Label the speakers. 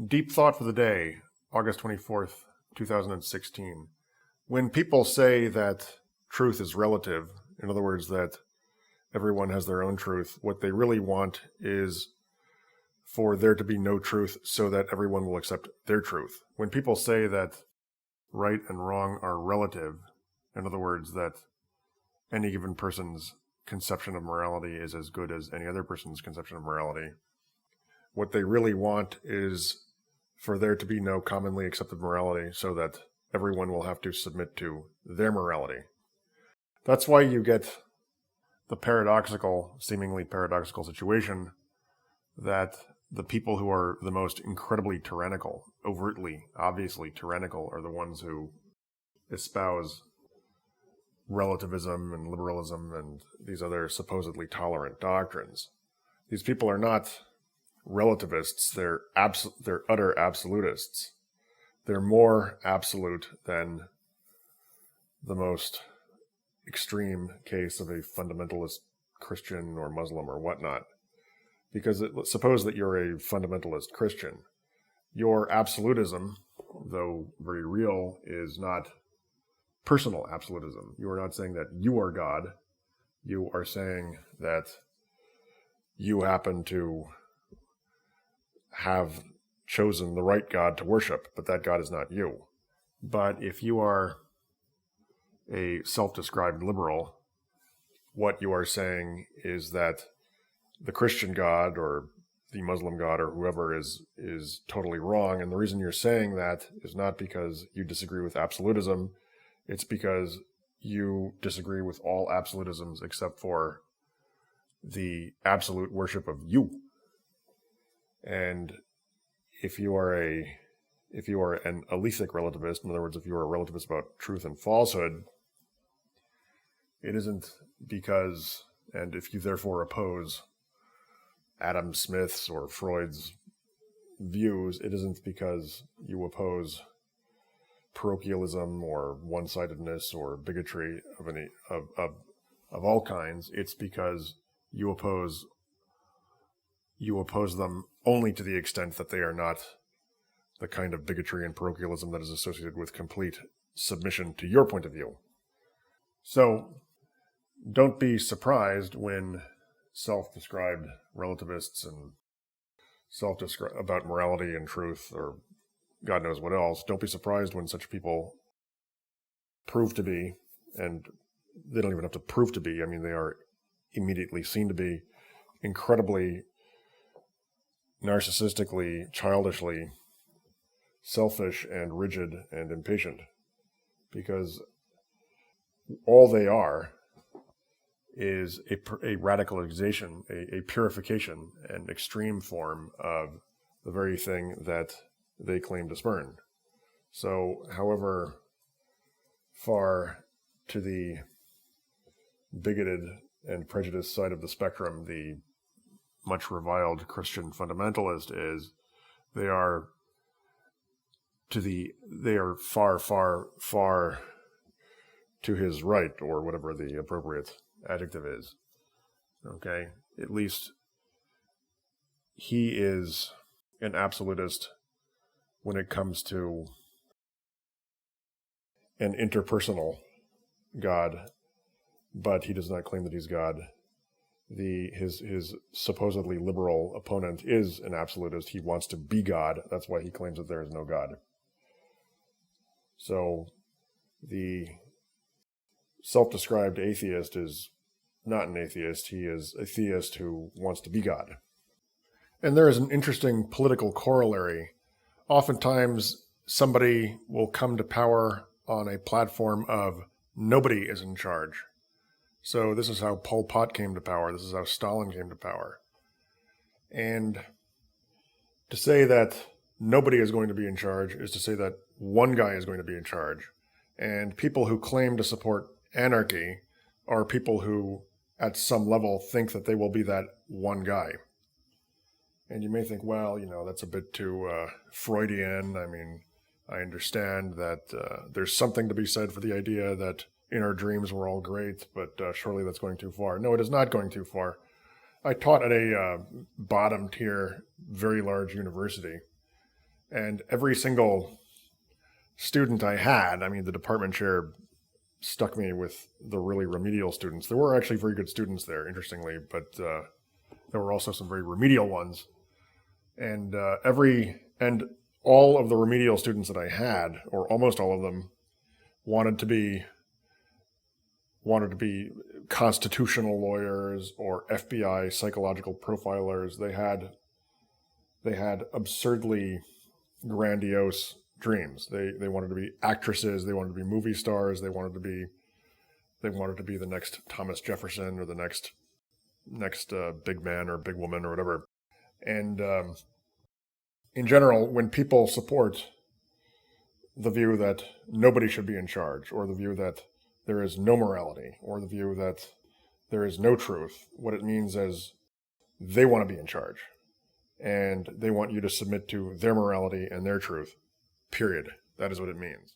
Speaker 1: Deep thought for the day, August 24th, 2016. When people say that truth is relative, in other words, that everyone has their own truth, what they really want is for there to be no truth so that everyone will accept their truth. When people say that right and wrong are relative, in other words, that any given person's conception of morality is as good as any other person's conception of morality, what they really want is for there to be no commonly accepted morality so that everyone will have to submit to their morality. That's why you get the seemingly paradoxical situation that the people who are the most incredibly tyrannical, overtly, obviously tyrannical, are the ones who espouse relativism and liberalism and these other supposedly tolerant doctrines. These people are not relativists, they're utter absolutists. They're more absolute than the most extreme case of a fundamentalist Christian or Muslim or whatnot. Because suppose that you're a fundamentalist Christian. Your absolutism, though very real, is not personal absolutism. You are not saying that you are God. You are saying that you happen to have chosen the right God to worship, but that God is not you. But if you are a self-described liberal, what you are saying is that the Christian God or the Muslim God or whoever is totally wrong. And the reason you're saying that is not because you disagree with absolutism. It's because you disagree with all absolutisms except for the absolute worship of you. And if you are an alethic relativist, in other words, if you are a relativist about truth and falsehood, it isn't because, and if you therefore oppose Adam Smith's or Freud's views, it isn't because you oppose parochialism or one-sidedness or bigotry of all kinds. It's because you oppose them only to the extent that they are not the kind of bigotry and parochialism that is associated with complete submission to your point of view. So don't be surprised when self-described relativists and about morality and truth or God knows what else, don't be surprised when such people prove to be, and they don't even have to prove to be, I mean, they are immediately seen to be incredibly narcissistically, childishly selfish and rigid and impatient, because all they are is a radicalization, a purification, an extreme form of the very thing that they claim to spurn. So, however far to the bigoted and prejudiced side of the spectrum the much reviled Christian fundamentalist is, they are far, far, far to his right, or whatever the appropriate adjective is. Okay? At least he is an absolutist when it comes to an interpersonal God, but he does not claim that he's God. His supposedly liberal opponent is an absolutist. He wants to be God. That's why he claims that there is no God. So the self-described atheist is not an atheist. He is a theist who wants to be God. And there is an interesting political corollary. Oftentimes, somebody will come to power on a platform of nobody is in charge. So this is how Pol Pot came to power. This is how Stalin came to power. And to say that nobody is going to be in charge is to say that one guy is going to be in charge. And people who claim to support anarchy are people who, at some level, think that they will be that one guy. And you may think, well, that's a bit too Freudian. I mean, I understand that there's something to be said for the idea that in our dreams we're all great, but surely that's going too far. No, it is not going too far. I taught at a bottom tier, very large university, And every single student I had, I mean, the department chair stuck me with the really remedial students. There were actually very good students there, interestingly, but there were also some very remedial ones. And all of the remedial students that I had, or almost all of them, wanted to be constitutional lawyers or FBI psychological profilers. They had absurdly grandiose dreams. They wanted to be actresses. They wanted to be movie stars. They wanted to be the next Thomas Jefferson or the next big man or big woman or whatever. And in general, when people support the view that nobody should be in charge, or the view that there is no morality, or the view that there is no truth, what it means is they want to be in charge. And they want you to submit to their morality and their truth. Period. That is what it means.